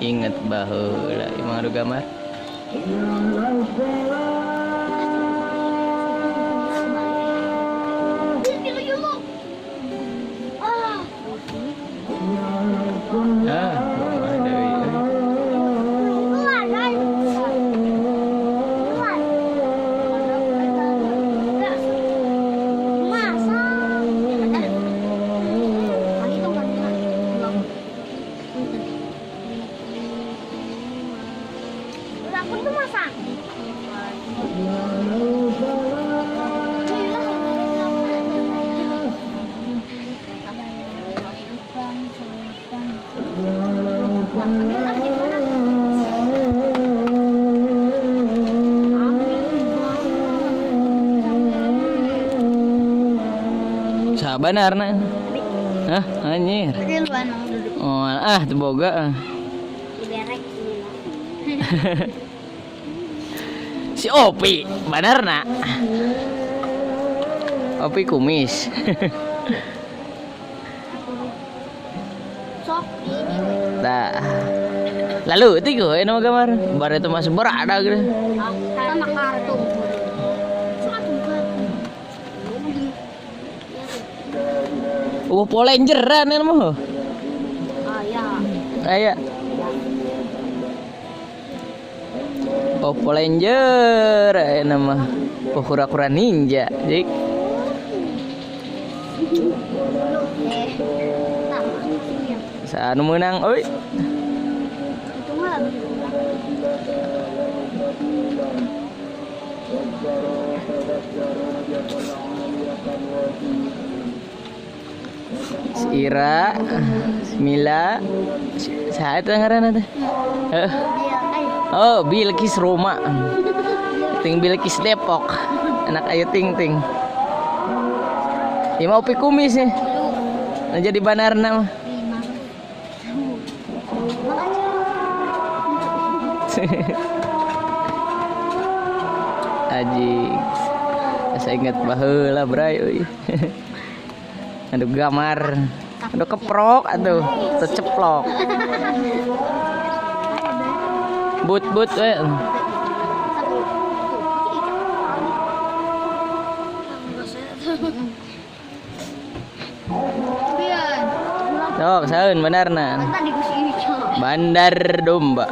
Ingat baheula imang adu gambar. Ah, Mama Dewi. Sabanarna. Hah, anjir. Oh, teu boga. Si Opi, benerna. Opi kumis. Nah. Lalu itu gue nama gambar. Bar itu masih berada gitu. Sama kartu. Power Ranger ini mah. Aya. Power Ranger ini mah. Kura-kura ninja. Jadi anu menang, oi. Si Ira, si Mila, saat ngaranna teh? Oh, Bilkis Roma. Ting Bilkis Depok. Anak Ayu Ting Ting. Ima Opi kumis nih. Nah, jadi banarna mah. Aji. Saya ingat baheula bray euy. Aduh gamar. Aduh keprok atuh, terceplok. But we. Sok, saeun benerna. Bandar Domba.